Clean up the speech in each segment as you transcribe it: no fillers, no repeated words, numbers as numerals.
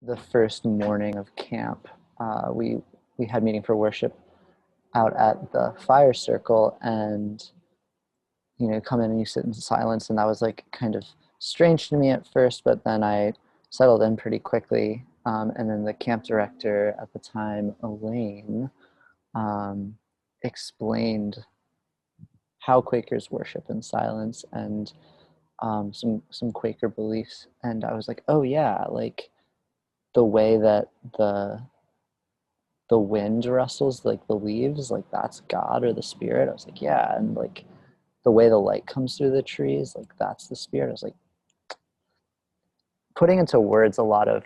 the first morning of camp, we had meeting for worship out at the fire circle, and come in and you sit in silence, and that was like kind of strange to me at first, but then I settled in pretty quickly. And then the camp director at the time, Elaine, explained how Quakers worship in silence, and some Quaker beliefs, and I was like, oh yeah, like the way that the wind rustles like the leaves, like that's God or the Spirit. I was like, yeah, and like the way the light comes through the trees, like that's the Spirit. I was like, putting into words a lot of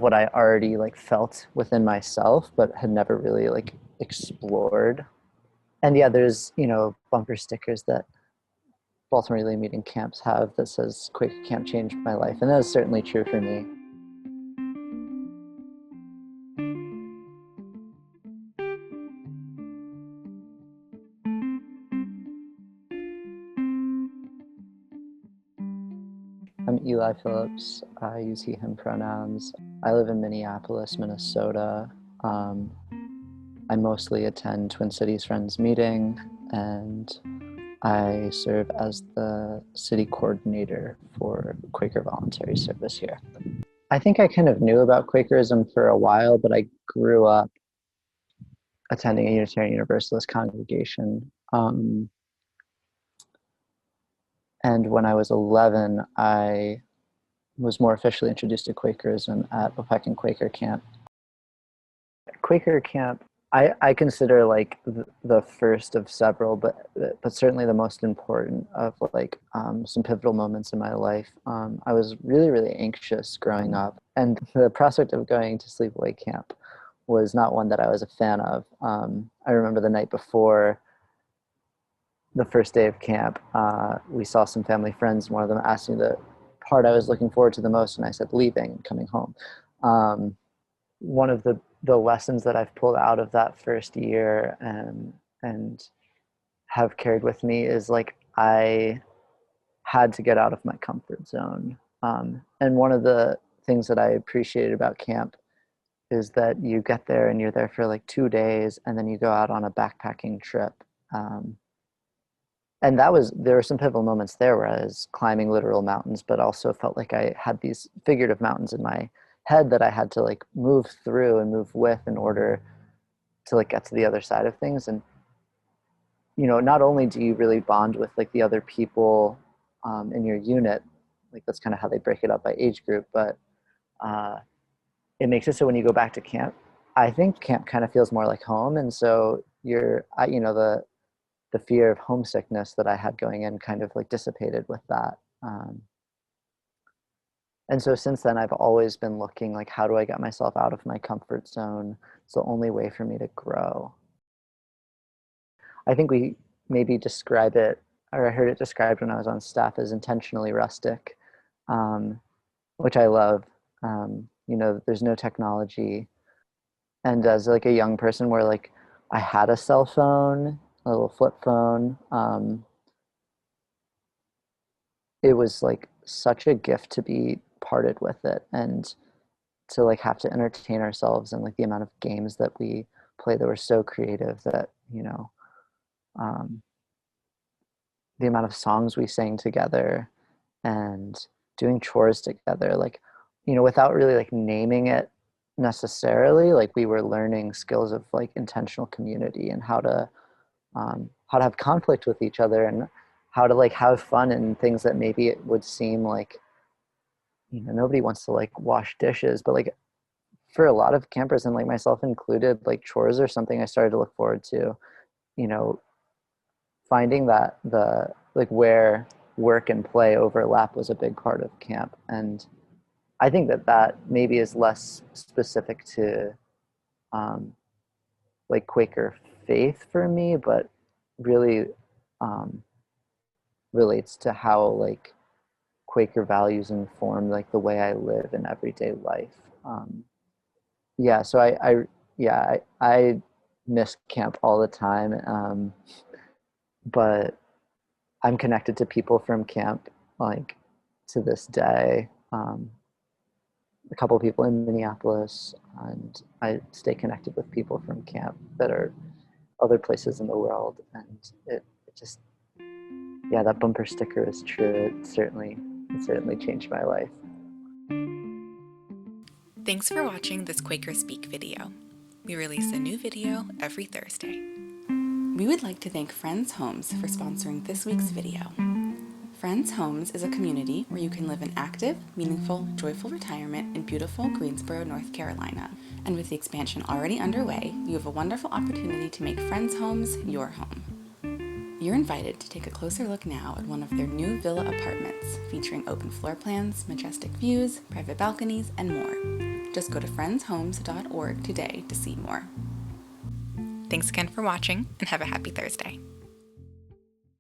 what I already like felt within myself, but had never really like explored. And yeah, there's bumper stickers that Baltimore Yearly Meeting camps have that says "Quaker Camp changed my life," and that is certainly true for me. I'm Eli Phillips. I use he, him pronouns. I live in Minneapolis, Minnesota. Um, I mostly attend Twin Cities Friends Meeting, and I serve as the city coordinator for Quaker voluntary service here. I think I kind of knew about Quakerism for a while, but I grew up attending a Unitarian Universalist congregation. And when I was 11, I was more officially introduced to Quakerism at Opec and Quaker Camp. Quaker Camp, I consider like the first of several, but certainly the most important of like some pivotal moments in my life. I was really, really anxious growing up, and the prospect of going to sleepaway camp was not one that I was a fan of. I remember the night before the first day of camp, we saw some family friends, and one of them asked me the part I was looking forward to the most, and I said leaving, coming home. One of the lessons that I've pulled out of that first year and have carried with me is like I had to get out of my comfort zone. And one of the things that I appreciated about camp is that you get there and you're there for like 2 days, and then you go out on a backpacking trip. And there were some pivotal moments there where I was climbing literal mountains, but also felt like I had these figurative mountains in my head that I had to like move through and move with in order to like get to the other side of things. And not only do you really bond with like the other people in your unit, like that's kind of how they break it up by age group, but it makes it so when you go back to camp, I think camp kind of feels more like home. And so the fear of homesickness that I had going in kind of like dissipated with that. And so since then, I've always been looking like, how do I get myself out of my comfort zone? It's the only way for me to grow. I think we maybe describe it, or I heard it described when I was on staff as intentionally rustic, which I love. There's no technology. And as like a young person where like I had a cell phone, a little flip phone, it was like such a gift to be parted with it, and to like have to entertain ourselves, and like the amount of games that we play that were so creative, that um, the amount of songs we sang together and doing chores together, like without really like naming it necessarily, like we were learning skills of like intentional community, and how to have conflict with each other, and how to like have fun in things that maybe it would seem like nobody wants to like wash dishes, but like for a lot of campers, and like myself included, like chores are something I started to look forward to. Finding that the like where work and play overlap was a big part of camp. And I think that maybe is less specific to like Quaker faith for me, but really relates to how like Quaker values inform like the way I live in everyday life. Yeah, so I miss camp all the time, but I'm connected to people from camp like to this day. a couple people in Minneapolis, and I stay connected with people from camp that are other places in the world. And it just, yeah, that bumper sticker is true. It certainly changed my life. Thanks for watching this QuakerSpeak video. We release a new video every Thursday. We would like to thank Friends Homes for sponsoring this week's video. Friends Homes is a community where you can live an active, meaningful, joyful retirement in beautiful Greensboro, North Carolina. And with the expansion already underway, you have a wonderful opportunity to make Friends Homes your home. You're invited to take a closer look now at one of their new villa apartments, featuring open floor plans, majestic views, private balconies, and more. Just go to friendshomes.org today to see more. Thanks again for watching, and have a happy Thursday.